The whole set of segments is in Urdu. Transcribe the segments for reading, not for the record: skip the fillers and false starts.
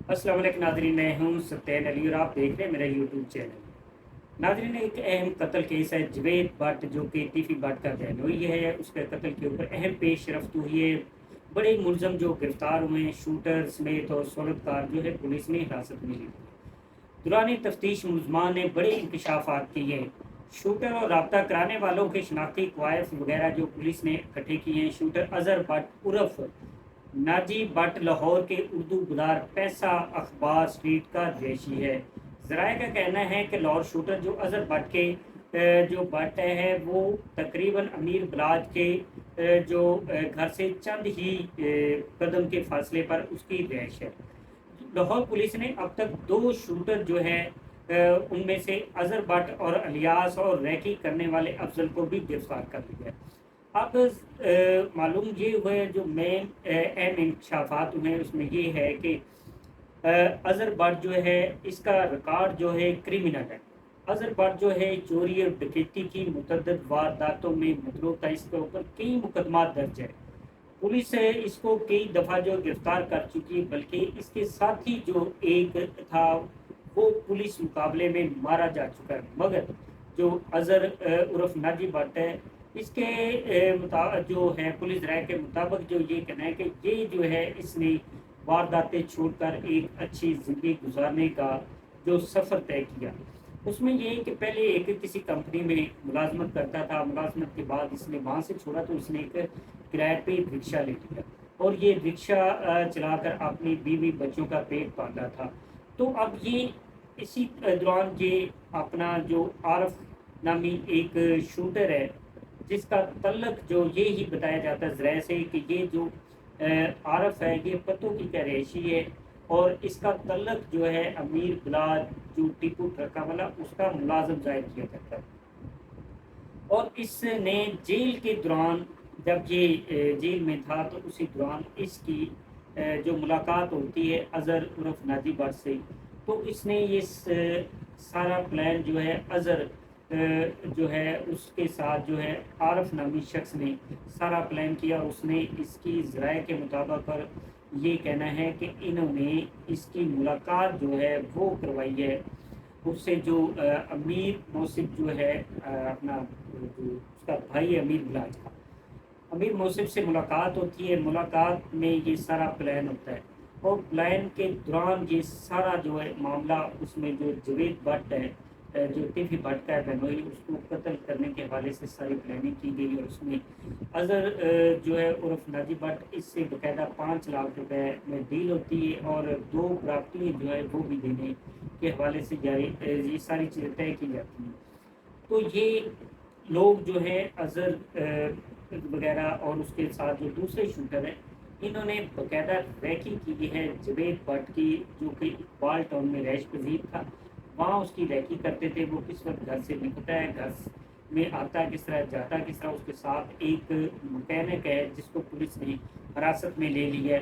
السلام علیکم ناظرین، میں ہوں ستین علی اور آپ دیکھ رہے ہیں میرا یوٹیوب چینل۔ ناظرین، ایک اہم قتل کیس ہے جوید بٹ جو کہ ٹیفی بٹ کا بہنوئی ہے، اس کے قتل کے اوپر اہم پیش رفت ہوئی ہے۔ بڑے ملزم جو گرفتار ہوئے ہیں، شوٹر سمیت اور صورتکار جو ہے پولیس نے حراست میں لی۔ دوران تفتیش ملزمان نے بڑے انکشافات کیے ہیں۔ شوٹر اور رابطہ کرانے والوں کے شناختی قوائف وغیرہ جو پولیس نے اکٹھے کیے ہیں۔ شوٹر اظہر بٹ عرف ناجی بٹ لاہور کے اردو بلار پیسہ اخبار اسٹریٹ کا رہائشی ہے۔ ذرائع کا کہنا ہے کہ لاہور شوٹر جو اظہر بٹ کے جو بٹ ہے وہ تقریباً امیر بلاج کے جو گھر سے چند ہی قدم کے فاصلے پر اس کی رہائش ہے۔ لاہور پولیس نے اب تک 2 شوٹر جو ہے ان میں سے اظہر بٹ اور الیاس اور ریکی کرنے والے افضل کو بھی گرفتار کر لیا ہے۔ اب معلوم یہ ہوئے جو مین اہم انکشافات ہوئے اس میں یہ ہے کہ اظہر بٹ جو ہے اس کا ریکارڈ جو ہے کرمنل ہے۔ اظہر بٹ جو ہے چوری اور ڈکیتی کی متعدد وارداتوں میں ملوث تھا، اس کے اوپر کئی مقدمات درج ہے۔ پولیس اس کو کئی دفعہ جو گرفتار کر چکی ہے، بلکہ اس کے ساتھی جو ایک تھا وہ پولیس مقابلے میں مارا جا چکا ہے، مگر جو اظہر عرف ناجی بٹ ہے اس کے جو ہے پولیس رائے کے مطابق جو یہ کہنا ہے کہ یہ جو ہے اس نے وارداتیں چھوڑ کر ایک اچھی زندگی گزارنے کا جو سفر طے کیا۔ اس میں یہ ہے کہ پہلے ایک کسی کمپنی میں ملازمت کرتا تھا، ملازمت کے بعد اس نے وہاں سے چھوڑا تو اس نے ایک کرائے پہ رکشہ لے لیا اور یہ رکشہ چلا کر اپنی بیوی بچوں کا پیٹ پالا تھا۔ تو اب یہ اسی دوران یہ اپنا جو عارف نامی ایک شوٹر ہے جس کا تعلق جو یہی بتایا جاتا ہے ذرائع سے کہ یہ جو عارف ہے یہ پتوں کی رہائشی ہے اور اس کا تعلق جو ہے امیر بلاد جو ٹیپو ٹرکا والا اس کا ملازم ظاہر کیا جاتا ہے۔ اور اس نے جیل کے دوران جب یہ جیل میں تھا تو اسی دوران اس کی جو ملاقات ہوتی ہے اظہر عرف ناجی بٹ سے، تو اس نے یہ سارا پلان جو ہے اظہر جو ہے اس کے ساتھ جو ہے عارف نامی شخص نے سارا پلان کیا۔ اس نے اس کی ذرائع کے مطابق پر یہ کہنا ہے کہ انہوں نے اس کی ملاقات جو ہے وہ کروائی ہے اس سے جو امیر موصف جو ہے اپنا جو اس کا بھائی امیر بلاج کا امیر موصف سے ملاقات ہوتی ہے۔ ملاقات میں یہ سارا پلان ہوتا ہے اور پلان کے دوران یہ سارا جو ہے معاملہ اس میں جو جوید بٹ ہے جو ٹیفی بٹ کا ہے بہنوئی، اس کو قتل کرنے کے حوالے سے ساری پلاننگ کی گئی اور اس میں اظہر جو ہے عرف ناجی بٹ اس سے باقاعدہ 5 لاکھ روپے میں ڈیل ہوتی ہے اور 2 پراپرٹی جو ہے وہ بھی دینے کے حوالے سے جاری یہ ساری چیزیں طے کی جاتی ہیں۔ تو یہ لوگ جو ہے اظہر وغیرہ اور اس کے ساتھ جو دوسرے شوٹر ہیں انہوں نے باقاعدہ ریکی کی ہے جوید بٹ کی، جو کہ اقبال ٹاؤن میں رہائش پذیر تھا، وہاں اس کی ریکی کرتے تھے۔ وہ کس وقت گھر سے نکلتا ہے، گھر میں آتا کس طرح، جاتا کس طرح، اس کے ساتھ ایک مکینک ہے جس کو پولیس نے حراست میں لے لی ہے،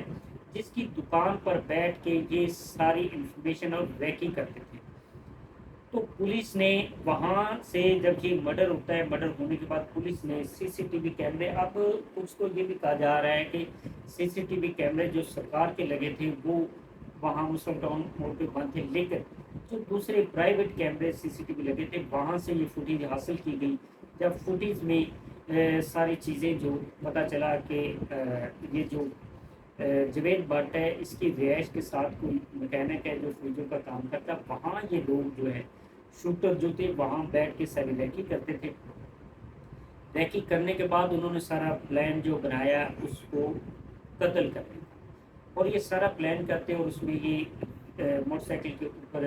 جس کی دکان پر بیٹھ کے یہ ساری انفارمیشن اور ریکی کرتے تھے۔ تو پولیس نے وہاں سے جب یہ مرڈر ہوتا ہے، مرڈر ہونے کے بعد پولیس نے سی سی ٹی وی کیمرے، اب کچھ تو یہ بھی کہا جا رہا ہے کہ سی سی ٹی وی کیمرے جو سرکار کے لگے تھے وہ وہاں مسلم ٹاؤن موڑ پہ بند تھے، لیکن جو دوسرے پرائیویٹ کیمرے سی سی ٹی وی لگے تھے وہاں سے یہ فوٹیج حاصل کی گئی۔ جب فوٹیج میں ساری چیزیں جو پتہ چلا کہ یہ جو جوید بٹ ہے اس کی رہائش کے ساتھ کوئی مکینک ہے جو فریجوں کا کام کرتا، وہاں یہ لوگ جو ہے شوٹر جو تھے وہاں بیٹھ کے ساری ریکی کرتے تھے۔ ریکی کرنے کے بعد انہوں نے سارا پلان جو بنایا اس کو قتل کرنے کا، اور یہ سارا پلان کرتے اور اس میں یہ موٹر سائیکل کے اوپر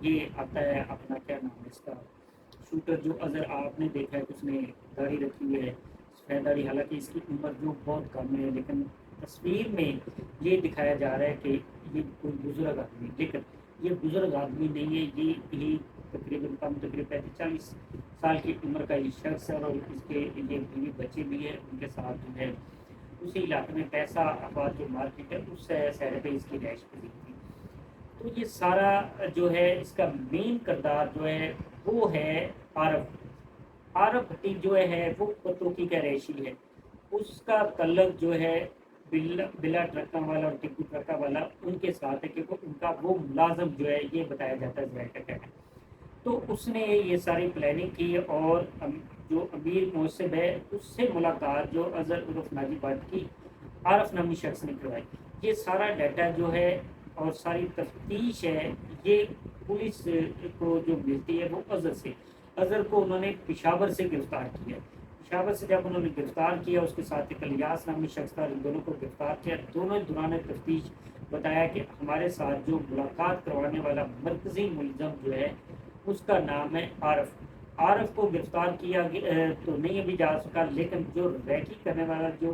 یہ آتا ہے اپنا کیا نام ہے اس کا شوٹر جو اظہر آپ نے دیکھا ہے اس نے داڑھی رکھی ہوئی ہے سفید داڑھی، حالانکہ اس کی عمر جو بہت کم ہے، لیکن تصویر میں یہ دکھایا جا رہا ہے کہ یہ کوئی بزرگ آدمی، لیکن یہ بزرگ آدمی نہیں ہے، یہ بھی تقریباً 35-40 سال کی عمر کا یہ شخص ہے اور اس کے یہ بیوی بچے بھی ہے، ان کے ساتھ جو ہے اسی علاقے میں پیسہ آباد جو مارکیٹ ہے اس سائڈ پہ اس کی رہائش پذیر تھی۔ تو یہ سارا جو ہے اس کا مین کردار جو ہے وہ ہے عارف بھٹی جو ہے وہ پتوکی کا رہائشی ہے، اس کا تعلق جو ہے بلا ٹرکا والا اور ٹپو ٹرکا والا ان کے ساتھ ہے، کیونکہ ان کا وہ ملازم جو ہے یہ بتایا جاتا ہے زبیر کا کہنا ہے۔ تو اس نے یہ ساری پلاننگ کی اور جو امیر محسب ہے اس سے ملاقات جو اظہر عرف ناجی بٹ کی عارف نامی شخص نے کروائی۔ یہ سارا ڈیٹا جو ہے اور ساری تفتیش ہے یہ پولیس کو جو ملتی ہے وہ اظہر سے، اظہر کو انہوں نے پشاور سے گرفتار کیا۔ پشاور سے جب انہوں نے گرفتار کیا، اس کے ساتھ ایک الیاس نامی شخص تھا، ان دونوں کو گرفتار کیا۔ دونوں دوران تفتیش بتایا کہ ہمارے ساتھ جو ملاقات کروانے والا مرکزی ملزم جو ہے اس کا نام ہے عارف۔ عارف کو گرفتار کیا تو نہیں ابھی جا سکا، لیکن جو ریکی کرنے والا جو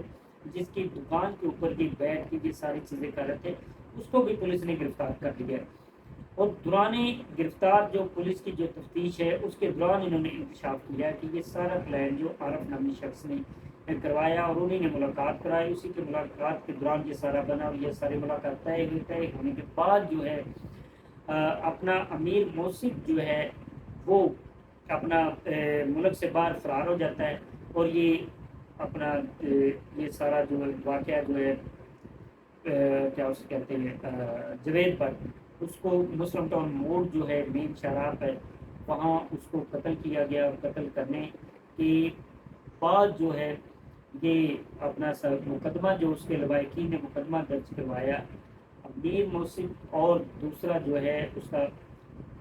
جس کی دکان کے اوپر کی بیٹھ کی یہ ساری چیزیں کر رہے تھے اس کو بھی پولیس نے گرفتار کر لیا۔ اور دوران گرفتار جو پولیس کی جو تفتیش ہے اس کے دوران انہوں نے انکشاف کیا کہ یہ سارا پلان جو عارف نامی شخص نے کروایا اور انہیں نے ملاقات کرائی، اسی کے ملاقات کے دوران یہ سارا بنا اور یہ ساری ملاقات طے ہونے کے بعد جو ہے اپنا امیر موصف جو ہے وہ اپنا ملک سے باہر فرار ہو جاتا ہے، اور یہ اپنا یہ سارا جو واقعہ جو ہے کیا اسے کہتے ہیں جوید پر، اس کو مسلم ٹاؤن موڑ جو ہے مین شراب ہے وہاں اس کو قتل کیا گیا، اور قتل کرنے کے بعد جو ہے یہ اپنا مقدمہ جو اس کے لوائقین نے مقدمہ درج کروایا امیر موصف اور دوسرا جو ہے اس کا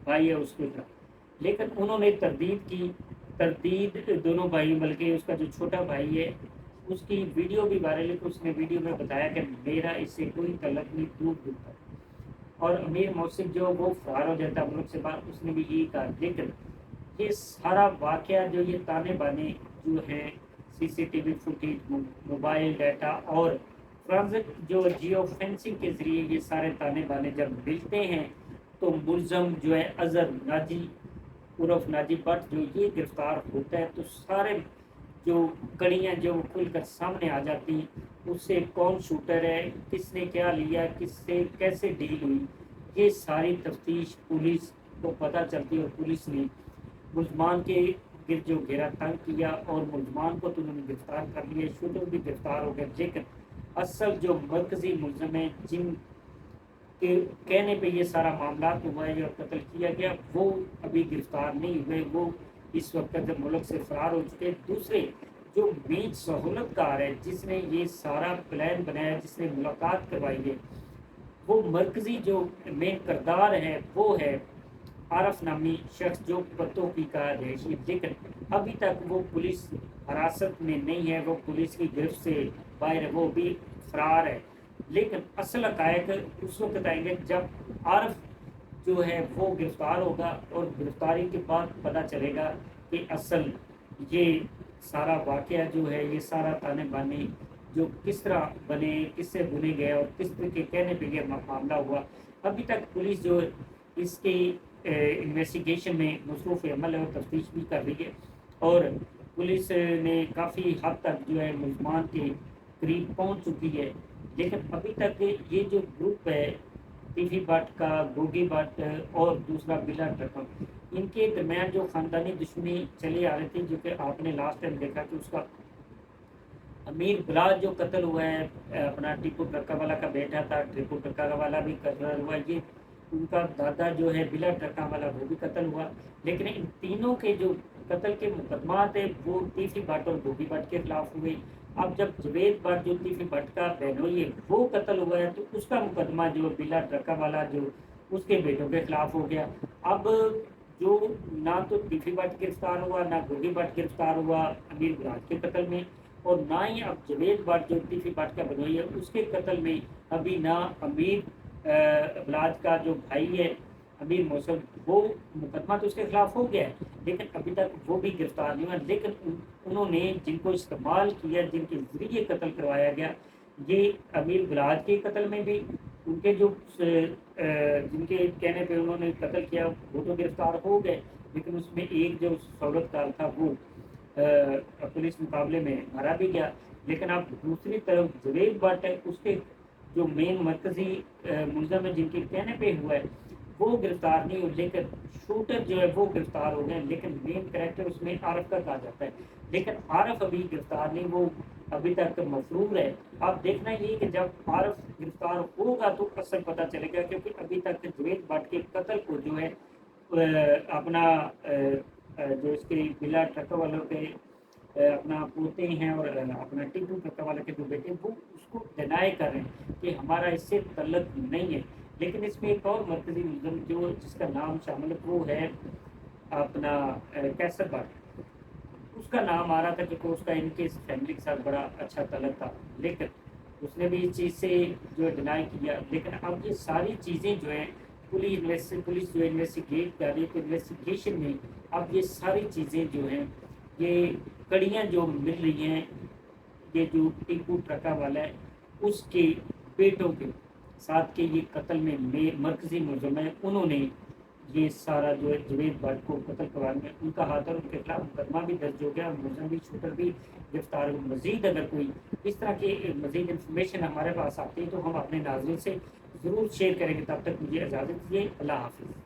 بھائی ہے اس کے طرف، لیکن انہوں نے تردید دونوں بھائی، بلکہ اس کا جو چھوٹا بھائی ہے اس کی ویڈیو بھی وائرل ہے، اس نے ویڈیو میں بتایا کہ میرا اس سے کوئی تعلق نہیں، دور دور تک، اور امیر موصف جو وہ فرار ہو جاتا ملک سے باہر، اس نے بھی یہی کہا۔ لیکن یہ سارا واقعہ جو یہ تانے بانے جو ہیں C C T V footage, mobile data اور فرانزک جو جیو فینسنگ کے ذریعے یہ سارے تانے بانے جب ملتے ہیں تو ملزم جو ہے اظہر ناجی عرف ناجی بٹ جو یہ گرفتار ہوتا ہے، تو سارے جو کڑیاں جو کھل کر سامنے آ جاتی، اس سے کون شوٹر ہے، کس نے کیا لیا، کس سے کیسے ڈیل ہوئی، یہ ساری تفتیش پولیس کو پتہ چلتی، اور پولیس نے ملزمان کے گرد جو گھیرا تنگ کیا اور ملزمان کو تو انہوں نے گرفتار کر لیا، شوٹر بھی گرفتار ہو گئے، لیکن اصل جو مرکزی ملزم ہیں جن کے کہنے پہ یہ سارا معاملات ہوا ہے اور قتل کیا گیا وہ ابھی گرفتار نہیں ہوئے، وہ اس وقت جب ملک سے فرار ہو چکے۔ دوسرے جو بیچ سہولت کار ہے جس نے یہ سارا پلان بنایا، جس نے ملاقات کروائی ہے، وہ مرکزی جو مین کردار ہے وہ ہے عارف نامی شخص جو پتوکی کا رہائشی، لیکن ابھی تک وہ پولیس حراست میں نہیں ہے، وہ پولیس کی گرفت سے باہر ہے، وہ بھی فرار ہے۔ لیکن اصل حقائق اس وقت آئیں گے جب عارف جو ہے وہ گرفتار ہوگا، اور گرفتاری کے بعد پتہ چلے گا کہ اصل یہ سارا واقعہ جو ہے، یہ سارا تانے بانے جو کس طرح بنے، کس سے بنے گئے اور کس طرح کے کہنے پہ یہ معاملہ ہوا۔ ابھی تک پولیس جو اس کی انویسٹیگیشن میں مصروف عمل ہے اور تفتیش بھی کر رہی ہے، اور پولیس نے کافی حد تک جو ہے ملزمان کے قریب پہنچ چکی ہے، لیکن ابھی تک یہ جو گروپ ہے ٹیفی بٹ کا، گوگی بٹ اور دوسرا بلا ٹرکم، ان کے درمیان جو خاندانی دشمنی چلی آ رہی تھی، جو کہ آپ نے لاسٹ ٹائم دیکھا کہ اس کا امیر بلاج جو قتل ہوا ہے، اپنا ٹیپو ٹرکا والا کا بیٹا تھا، ٹیپو ٹرکا والا بھی قتل ہوا، یہ ان کا دادا جو ہے بلا ٹرکا والا وہ بھی قتل ہوا، لیکن ان تینوں کے جو قتل کے مقدمات ہیں وہ ٹیفی بٹ اور گوگی بٹ کے خلاف ہوئے۔ اب جب جوید بٹ جو ٹیفی بٹ کا بہنوئی ہے وہ قتل ہوا ہے، تو اس کا مقدمہ جو بلا ٹرکا والا جو اس کے بیٹوں کے خلاف ہو گیا۔ اب جو نہ تو ٹیفی بٹ گرفتار ہوا، نہ گوگی بٹ گرفتار ہوا امیر بلاج کے قتل میں، اور نہ ہی اب جوید بٹ جو ٹیفی بٹ کا بنوئی ہے اس کے قتل میں ابھی نہ امیر بلاج کا جو بھائی ہے امیر موصف، وہ مقدمہ تو اس کے خلاف ہو گیا ہے لیکن ابھی تک وہ بھی گرفتار نہیں ہوا، لیکن انہوں نے جن کو استعمال کیا، جن کے ذریعے قتل کروایا گیا، یہ امیر بلاج کے قتل میں بھی ان کے جو جن کے کہنے پہ انہوں نے قتل کیا وہ تو گرفتار ہو گئے، لیکن اس میں ایک جو سہولت کار تھا وہ پولیس مقابلے میں مارا بھی گیا۔ لیکن اب دوسری طرف جوید بٹ ہے، اس کے جو مین مرکزی ملزم ہے جن کے کہنے پہ ہوا ہے وہ گرفتار نہیں ہوئے، لیکن شوٹر جو ہے وہ گرفتار ہو گئے، لیکن مین کریکٹر اس میں عارف کا کہا جاتا ہے، لیکن عارف ابھی گرفتار نہیں، وہ ابھی تک مفرور ہے۔ آپ دیکھنا یہ کہ جب عارف گرفتار ہوگا تو اصل پتہ چلے گا، کیونکہ ابھی تک جوید بٹ کے قتل کو جو ہے اپنا جو اس کے بلا ٹرک والوں کے اپنا پوتے ہیں اور اپنا ٹیپو ٹرک والے کے جو بیٹے ہیں وہ اس کو ڈینائی کر رہے ہیں کہ ہمارا اس سے تعلق نہیں ہے۔ لیکن اس میں ایک اور مرکزی ملزم جو جس کا نام شامل ہے وہ ہے اپنا کیسر بٹ۔ اس کا نام آ رہا تھا کہ اس کا ان کے فیملی کے ساتھ بڑا اچھا تعلق تھا، لیکن اس نے بھی اس چیز سے جو ہے ڈینائی کیا۔ لیکن اب یہ ساری چیزیں جو ہیں پولیس جو انویسٹیگیٹ کر رہی ہے، تو انویسٹیگیشن میں اب یہ ساری چیزیں جو ہیں یہ کڑیاں جو مل رہی ہیں، یہ جو ٹیپو ٹرکا والا ہے اس کے بیٹوں کے ساتھ کے یہ قتل میں مرکزی ملزم ہیں، انہوں نے یہ سارا جو ہے جوید بٹ کو قتل کروانے میں ان کا ہاتھ، اور ان کے خلاف مقدمہ بھی درج ہو گیا، ملزم بھی شوٹر بھی گرفتار ہو۔ مزید اگر کوئی اس طرح کی مزید انفارمیشن ہمارے پاس آتی ہے تو ہم اپنے ناظرین سے ضرور شیئر کریں گے۔ تب تک مجھے اجازت دیجیے، اللہ حافظ۔